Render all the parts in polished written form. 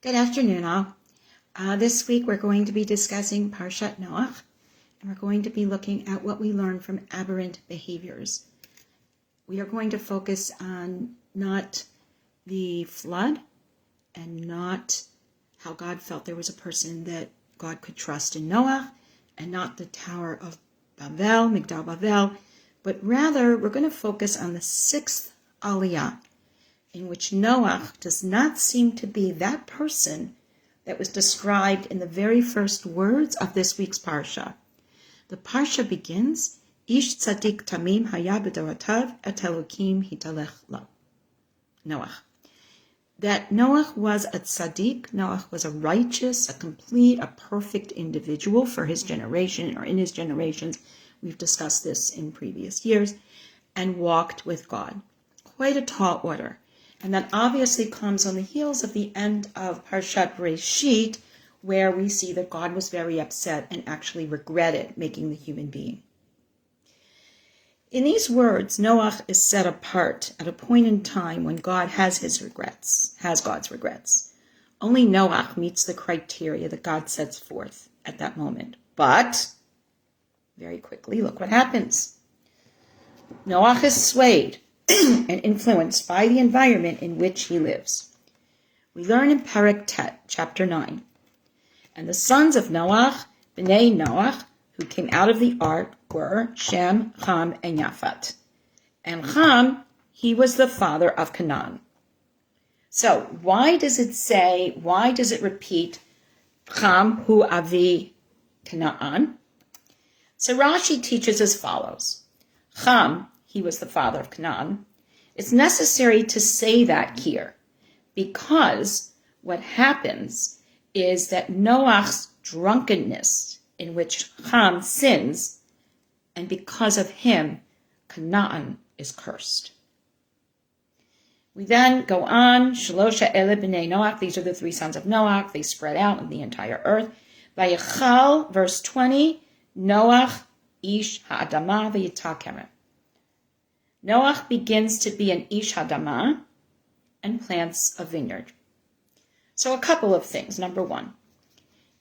Good afternoon, all. This week we're going to be discussing Parshat Noach, and we're going to be looking at what we learn from aberrant behaviors. We are going to focus on not the flood and not how God felt there was a person that God could trust in Noach, and not the Tower of Babel, Migdal Babel, but rather we're going to focus on the sixth Aliyah, in which Noach does not seem to be that person that was described in the very first words of this week's Parsha. The Parsha begins, Ish tzadik tamim haya b'doratav et Elokim hitalech lo. Noach. That Noach was a tzaddik, Noach was a righteous, a complete, a perfect individual for his generation, or in his generations. We've discussed this in previous years, and walked with God. Quite a tall order. And that obviously comes on the heels of the end of Parshat Bereshit, where we see that God was very upset and actually regretted making the human being. In these words, Noach is set apart at a point in time when God has God's regrets. Only Noach meets the criteria that God sets forth at that moment. But, very quickly, look what happens. Noach is swayed and influenced by the environment in which he lives. We learn in Parshat, chapter 9. And the sons of Noach, Bnei Noach, who came out of the ark, were Shem, Ham, and Yafat. And Ham, he was the father of Canaan. So, why does it repeat Ham hu avi Canaan? So Rashi teaches as follows. Ham, he was the father of Canaan. It's necessary to say that here because what happens is that Noach's drunkenness, in which Ham sins, and because of him, Canaan is cursed. We then go on, Shalosha ele b'nei Noach, these are the three sons of Noach, they spread out in the entire earth. Vayichal, verse 20, Noach ish ha'adama v'yitakerem. Noach begins to be an ish hadamah and plants a vineyard. So a couple of things. Number one,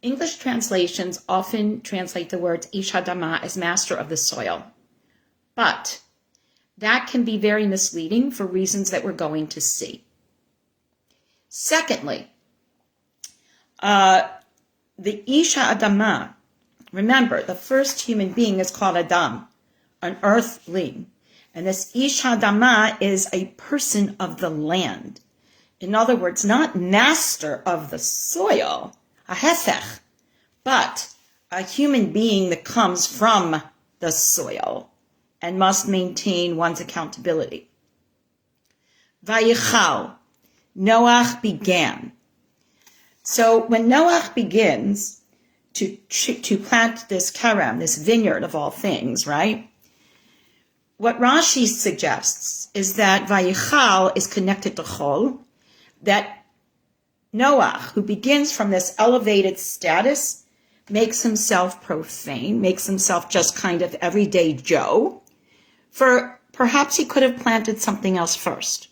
English translations often translate the words ish hadamah as master of the soil. But that can be very misleading for reasons that we're going to see. Secondly, the ish hadamah, remember, the first human being is called Adam, an earthling. And this Ish Hadamah is a person of the land. In other words, not master of the soil, a hefech, but a human being that comes from the soil and must maintain one's accountability. Vayichal, Noach began. So when Noach begins to plant this kerem, this vineyard of all things, right? What Rashi suggests is that Vayichal is connected to Chol, that Noach, who begins from this elevated status, makes himself profane, makes himself just kind of everyday Joe, for perhaps he could have planted something else first.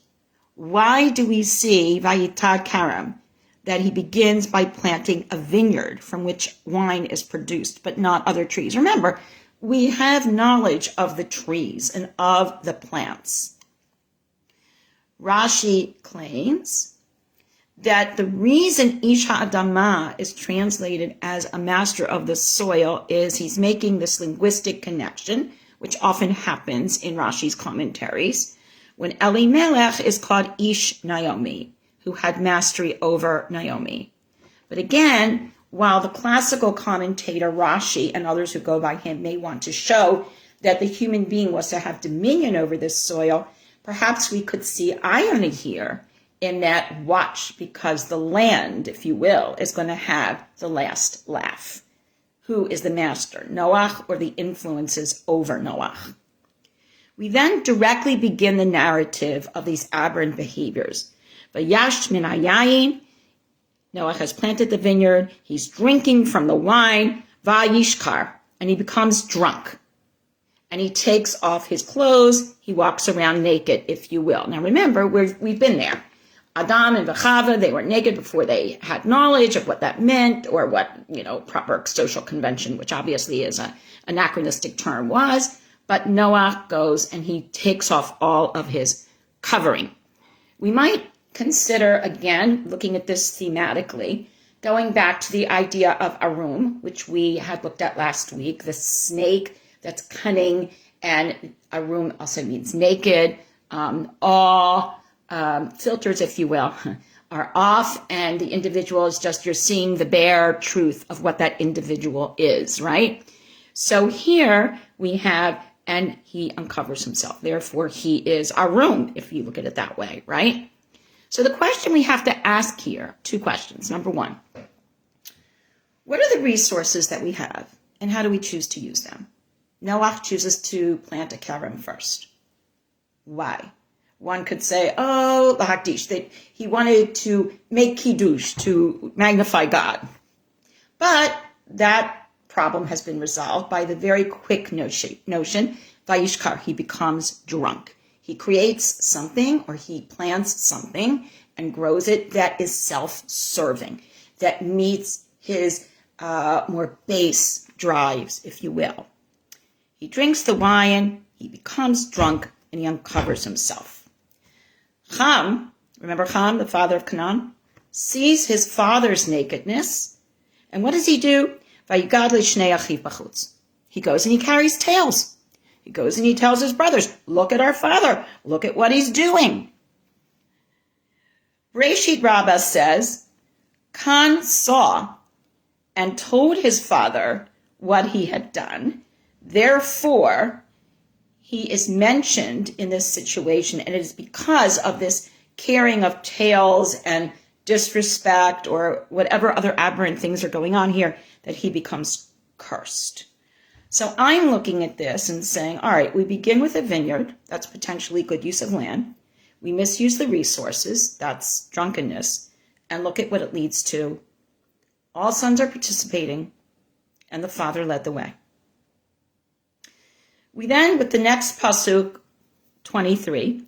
Why do we see Vayitad Karam, that he begins by planting a vineyard from which wine is produced, but not other trees? Remember, we have knowledge of the trees and of the plants. Rashi claims that the reason Ish HaAdamah is translated as a master of the soil is he's making this linguistic connection, which often happens in Rashi's commentaries, when Elimelech is called Ish Naomi, who had mastery over Naomi. But again, while the classical commentator Rashi and others who go by him may want to show that the human being was to have dominion over this soil, perhaps we could see irony here in that watch, because the land, if you will, is going to have the last laugh. Who is the master, Noach or the influences over Noach? We then directly begin the narrative of these aberrant behaviors. Vayash min hayayin, Noach has planted the vineyard, he's drinking from the wine, vayishkar, and he becomes drunk. And he takes off his clothes, he walks around naked, if you will. Now remember, we've been there. Adam and Chava, they were naked before they had knowledge of what that meant or what, proper social convention, which obviously is an anachronistic term, was. But Noach goes and he takes off all of his covering. We might consider, again, looking at this thematically, going back to the idea of Arum, which we had looked at last week, the snake that's cunning, and Arum also means naked. All filters, if you will, are off, and the individual is just, you're seeing the bare truth of what that individual is, right? So here we have, and he uncovers himself. Therefore, he is Arum, if you look at it that way, right? So the question we have to ask here, two questions. Number one, what are the resources that we have, and how do we choose to use them? Noach chooses to plant a karam first. Why? One could say, lahakdish, that he wanted to make kiddush, to magnify God. But that problem has been resolved by the very quick notion, vayishkar, he becomes drunk. He creates something, or he plants something and grows it that is self-serving, that meets his more base drives, if you will. He drinks the wine, he becomes drunk, and he uncovers himself. Ham, remember Ham, the father of Canaan, sees his father's nakedness, and what does he do? He goes and he carries tales. He goes and he tells his brothers, look at our father, look at what he's doing. Breshit Rabbah says, Khan saw and told his father what he had done. Therefore, he is mentioned in this situation, and it is because of this carrying of tales and disrespect or whatever other aberrant things are going on here that he becomes cursed. So I'm looking at this and saying, all right, we begin with a vineyard. That's potentially good use of land. We misuse the resources. That's drunkenness. And look at what it leads to. All sons are participating, and the father led the way. We then, with the next pasuk, 23,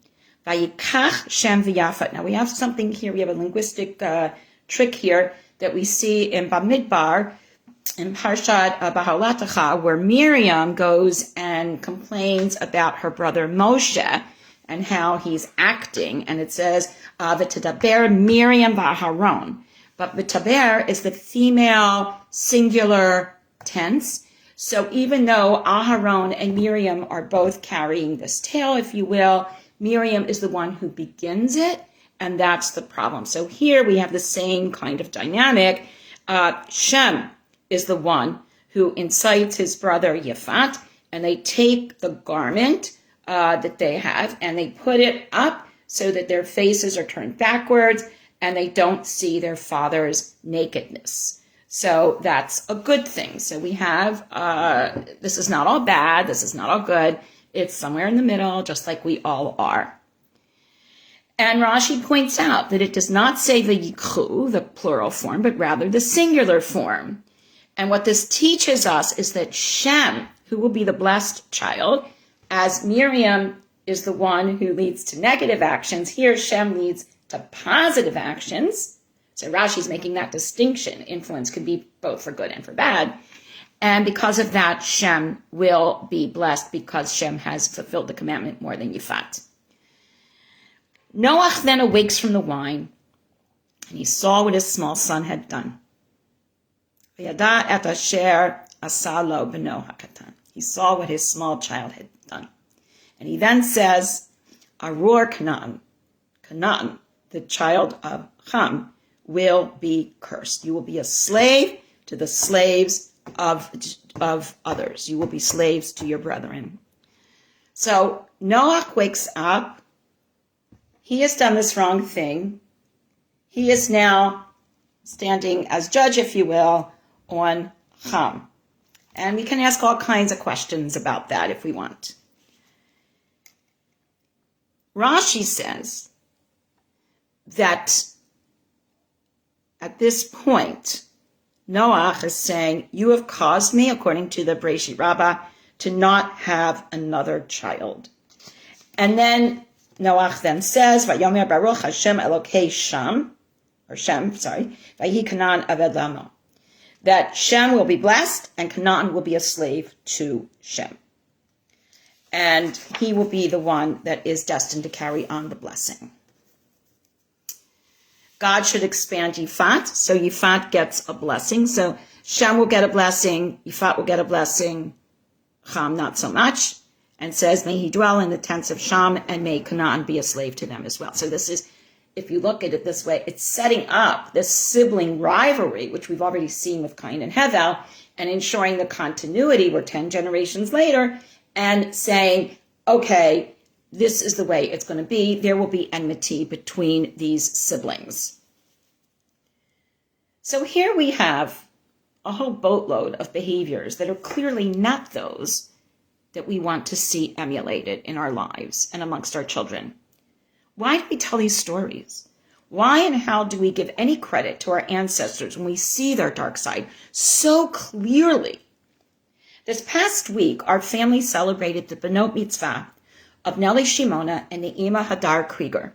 Vayikach Shem v'Yafet. Now we have something here. We have a linguistic trick here that we see in Bamidbar, in Parshat Bahalatecha, where Miriam goes and complains about her brother Moshe and how he's acting. And it says, V'tadaber Miriam v'Aharon. But v'taber is the female singular tense. So even though Aharon and Miriam are both carrying this tale, if you will, Miriam is the one who begins it, and that's the problem. So here we have the same kind of dynamic. Shem is the one who incites his brother Yafat, and they take the garment that they have, and they put it up so that their faces are turned backwards, and they don't see their father's nakedness. So that's a good thing. So we have, this is not all bad, this is not all good. It's somewhere in the middle, just like we all are. And Rashi points out that it does not say the yikhu, the plural form, but rather the singular form. And what this teaches us is that Shem, who will be the blessed child, as Miriam is the one who leads to negative actions, here Shem leads to positive actions. So Rashi's making that distinction. Influence could be both for good and for bad. And because of that, Shem will be blessed because Shem has fulfilled the commandment more than Yifat. Noach then awakes from the wine, and he saw what his small son had done. He saw what his small child had done. And he then says, Arur Canaan, the child of Ham, will be cursed. You will be a slave to the slaves of others. You will be slaves to your brethren. So Noach wakes up. He has done this wrong thing. He is now standing as judge, if you will, on Ham. And we can ask all kinds of questions about that if we want. Rashi says that at this point, Noach is saying, you have caused me, according to the Breshit Rabbah, to not have another child. And then Noach then says, Vayomer Baruch Hashem Elokei Shem, Vayi Canaan Aved Lamo, that Shem will be blessed and Canaan will be a slave to Shem. And he will be the one that is destined to carry on the blessing. God should expand Yifat, so Yifat gets a blessing. So Shem will get a blessing, Yifat will get a blessing, Cham not so much, and says, may he dwell in the tents of Shem, and may Canaan be a slave to them as well. So this is, if you look at it this way, it's setting up this sibling rivalry, which we've already seen with Cain and Hevel, and ensuring the continuity, we're 10 generations later, and saying, okay, this is the way it's going to be. There will be enmity between these siblings. So here we have a whole boatload of behaviors that are clearly not those that we want to see emulated in our lives and amongst our children. Why do we tell these stories? Why and how do we give any credit to our ancestors when we see their dark side so clearly? This past week, our family celebrated the Benot Mitzvah of Nellie Shimona and Ne'ima Hadar Krieger,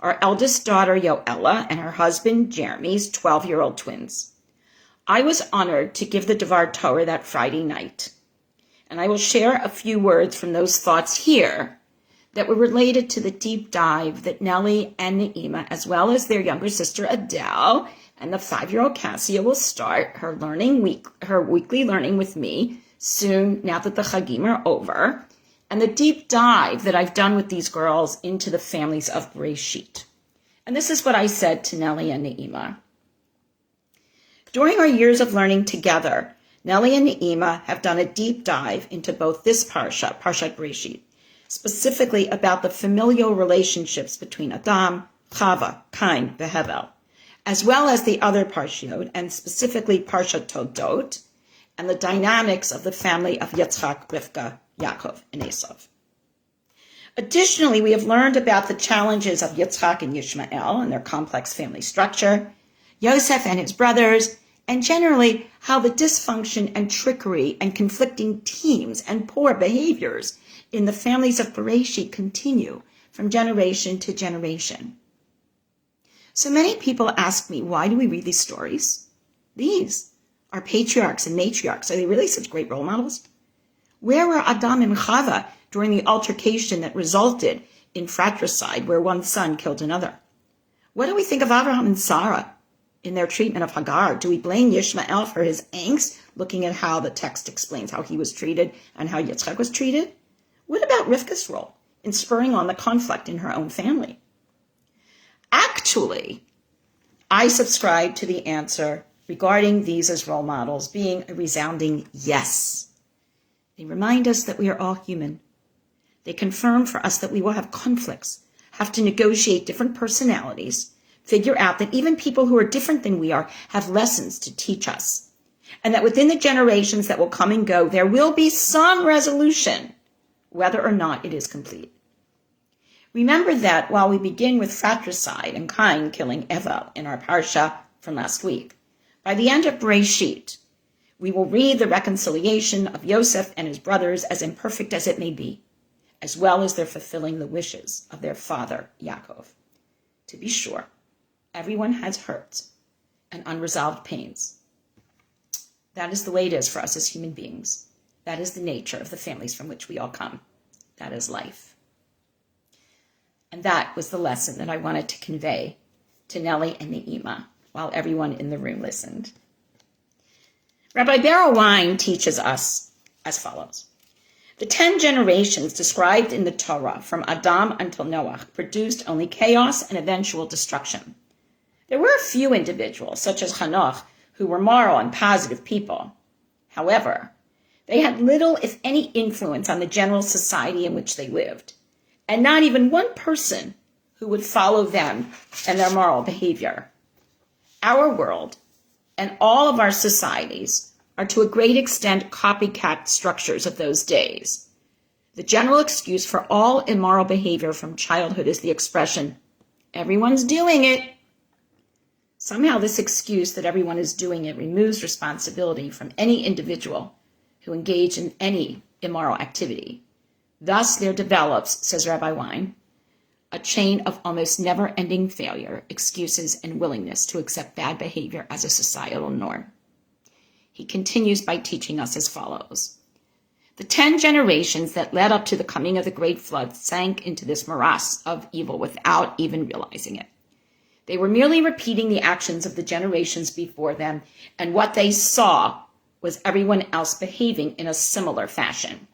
our eldest daughter Yoella and her husband Jeremy's 12-year-old twins. I was honored to give the Devar Torah that Friday night, and I will share a few words from those thoughts here that were related to the deep dive that Nellie and Ne'ima, as well as their younger sister Adele and the 5-year-old Cassia, will start her weekly learning with me soon, now that the Chagim are over, and the deep dive that I've done with these girls into the families of Bereshit. And this is what I said to Nellie and Ne'ima. During our years of learning together, Nellie and Ne'ima have done a deep dive into both this Parshat Bereshit, specifically about the familial relationships between Adam, Chava, Cain, and Hevel, as well as the other Parshiot, and specifically Parshat Toldot, and the dynamics of the family of Yitzchak, Rivka, Yaakov, and Esav. Additionally, we have learned about the challenges of Yitzchak and Yishmael and their complex family structure, Yosef and his brothers, and generally how the dysfunction and trickery and conflicting teams and poor behaviors in the families of Bereshit continue from generation to generation. So many people ask me, why do we read these stories? These are patriarchs and matriarchs. Are they really such great role models? Where were Adam and Chava during the altercation that resulted in fratricide where one son killed another? What do we think of Abraham and Sarah in their treatment of Hagar? Do we blame Yishmael for his angst, looking at how the text explains how he was treated and how Yitzchak was treated? What about Rivka's role in spurring on the conflict in her own family? Actually, I subscribe to the answer regarding these as role models being a resounding yes. They remind us that we are all human. They confirm for us that we will have conflicts, have to negotiate different personalities, figure out that even people who are different than we are have lessons to teach us, and that within the generations that will come and go, there will be some resolution, whether or not it is complete. Remember that while we begin with fratricide and Cain killing Hevel in our parsha from last week, by the end of Bereshit, we will read the reconciliation of Yosef and his brothers, as imperfect as it may be, as well as their fulfilling the wishes of their father, Yaakov. To be sure, everyone has hurts and unresolved pains. That is the way it is for us as human beings. That is the nature of the families from which we all come. That is life. And that was the lesson that I wanted to convey to Nellie and Ne'ima while everyone in the room listened. Rabbi Beryl Wein teaches us as follows. The 10 generations described in the Torah from Adam until Noach produced only chaos and eventual destruction. There were a few individuals, such as Hanoch, who were moral and positive people. However, they had little, if any, influence on the general society in which they lived, and not even one person who would follow them and their moral behavior. Our world and all of our societies are to a great extent copycat structures of those days. The general excuse for all immoral behavior from childhood is the expression, everyone's doing it. Somehow this excuse that everyone is doing it removes responsibility from any individual who engage in any immoral activity. Thus there develops, says Rabbi Wein, a chain of almost never-ending failure, excuses, and willingness to accept bad behavior as a societal norm. He continues by teaching us as follows. The 10 generations that led up to the coming of the great flood sank into this morass of evil without even realizing it. They were merely repeating the actions of the generations before them, and what they saw was everyone else behaving in a similar fashion.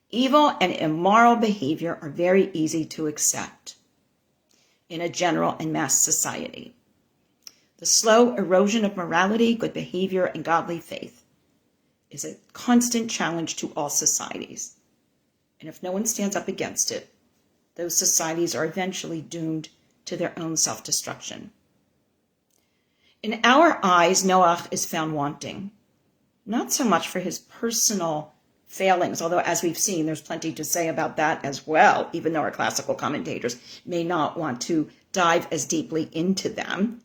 Evil and immoral behavior are very easy to accept in a general and mass society. The slow erosion of morality, good behavior, and godly faith is a constant challenge to all societies. And if no one stands up against it, those societies are eventually doomed to their own self-destruction. In our eyes, Noach is found wanting, not so much for his personal failings, although as we've seen, there's plenty to say about that as well, even though our classical commentators may not want to dive as deeply into them.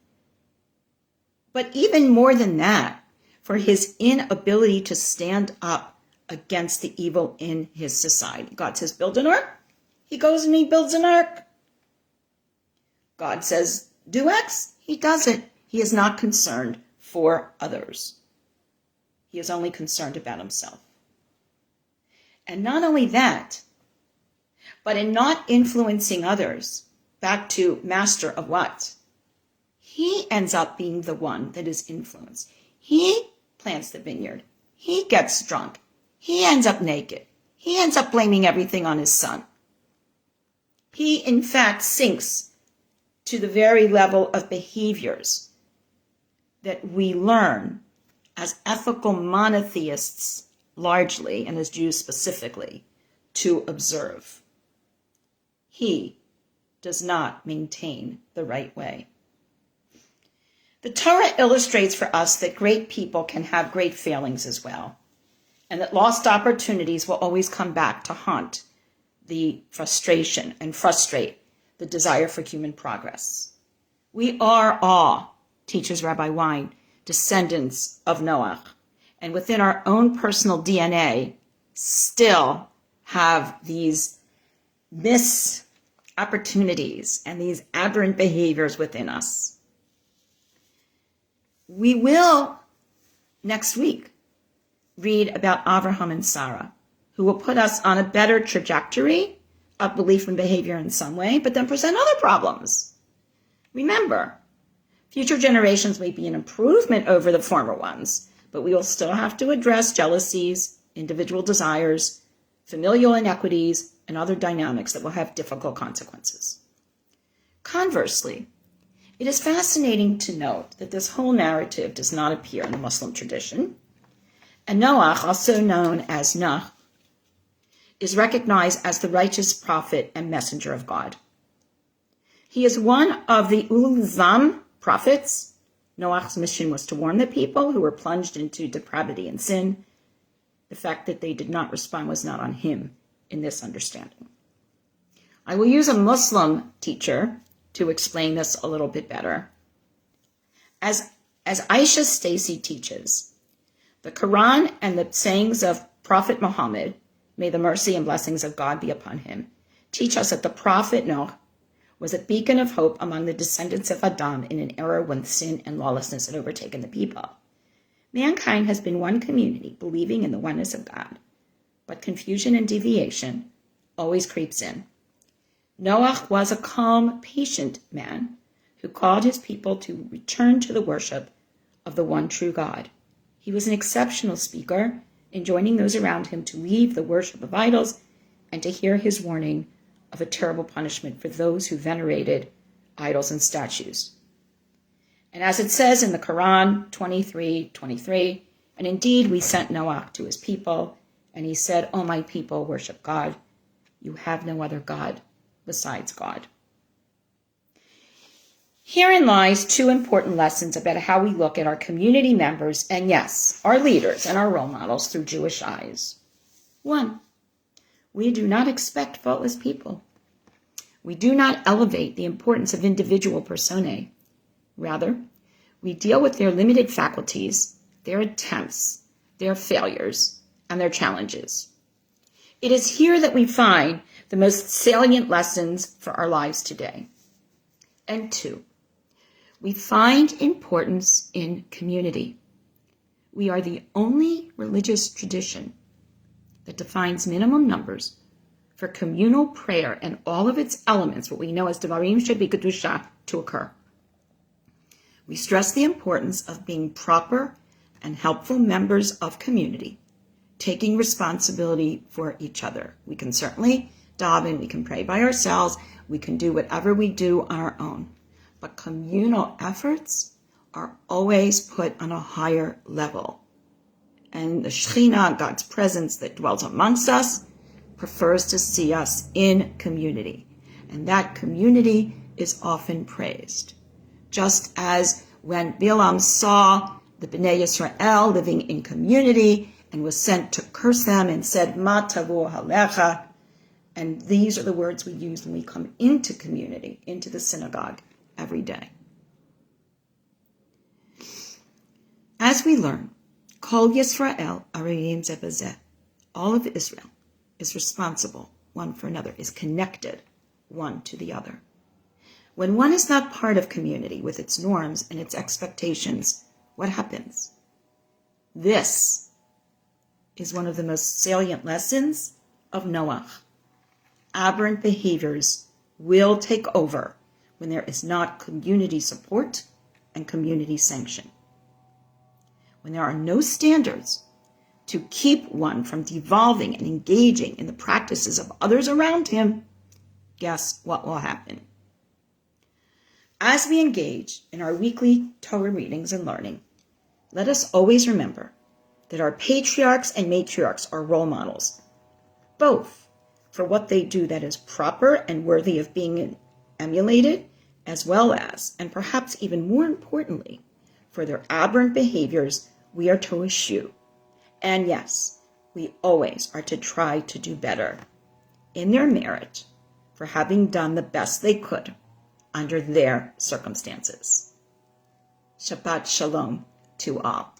But even more than that, for his inability to stand up against the evil in his society. God says, build an ark. He goes and he builds an ark. God says, do X. He does it. He is not concerned for others. He is only concerned about himself. And not only that, but in not influencing others, back to master of what? He ends up being the one that is influenced. He plants the vineyard. He gets drunk. He ends up naked. He ends up blaming everything on his son. He, in fact, sinks to the very level of behaviors that we learn as ethical monotheists largely, and as Jews specifically, to observe. He does not maintain the right way. The Torah illustrates for us that great people can have great failings as well, and that lost opportunities will always come back to haunt the frustration and frustrate the desire for human progress. We are all, teaches Rabbi Wein, descendants of Noach, and within our own personal DNA still have these missed opportunities and these aberrant behaviors within us. We will, next week, read about Abraham and Sarah, who will put us on a better trajectory of belief and behavior in some way, but then present other problems. Remember, future generations may be an improvement over the former ones, but we will still have to address jealousies, individual desires, familial inequities, and other dynamics that will have difficult consequences. Conversely, it is fascinating to note that this whole narrative does not appear in the Muslim tradition, and Noach, also known as Noach, is recognized as the righteous prophet and messenger of God. He is one of the Ulul Azm prophets. Noach's mission was to warn the people who were plunged into depravity and sin. The fact that they did not respond was not on him in this understanding. I will use a Muslim teacher to explain this a little bit better. As Aisha Stacy teaches, the Quran and the sayings of Prophet Muhammad, may the mercy and blessings of God be upon him, teach us that the prophet Noach was a beacon of hope among the descendants of Adam in an era when sin and lawlessness had overtaken the people. Mankind has been one community, believing in the oneness of God, but confusion and deviation always creeps in. Noach was a calm, patient man who called his people to return to the worship of the one true God. He was an exceptional speaker, enjoining those around him to leave the worship of idols and to hear his warning of a terrible punishment for those who venerated idols and statues. And as it says in the Quran 23:23, and indeed we sent Noach to his people, and he said, O my people, worship God. You have no other God besides God. Herein lies two important lessons about how we look at our community members and, yes, our leaders and our role models through Jewish eyes. 1, we do not expect faultless people. We do not elevate the importance of individual personae. Rather, we deal with their limited faculties, their attempts, their failures, and their challenges. It is here that we find the most salient lessons for our lives today. And 2, we find importance in community. We are the only religious tradition that defines minimum numbers for communal prayer and all of its elements, what we know as Devarim Shebikadusha, to occur. We stress the importance of being proper and helpful members of community, taking responsibility for each other. We can certainly daven, we can pray by ourselves, we can do whatever we do on our own. But communal efforts are always put on a higher level. And the Shekhinah, God's presence that dwells amongst us, prefers to see us in community. And that community is often praised. Just as when Balaam saw the Bnei Yisrael living in community and was sent to curse them and said, Ma tavu halecha. And these are the words we use when we come into community, into the synagogue every day. As we learn, Kol Yisrael arayim ze bezeh. All of Israel is responsible one for another, is connected one to the other. When one is not part of community with its norms and its expectations, what happens? This is one of the most salient lessons of Noach. Aberrant behaviors will take over when there is not community support and community sanction. When there are no standards to keep one from devolving and engaging in the practices of others around him, guess what will happen? As we engage in our weekly Torah readings and learning, let us always remember that our patriarchs and matriarchs are role models, both for what they do that is proper and worthy of being emulated, as well as, and perhaps even more importantly, for their aberrant behaviors we are to eschew. And yes, we always are to try to do better in their merit for having done the best they could under their circumstances. Shabbat Shalom to all.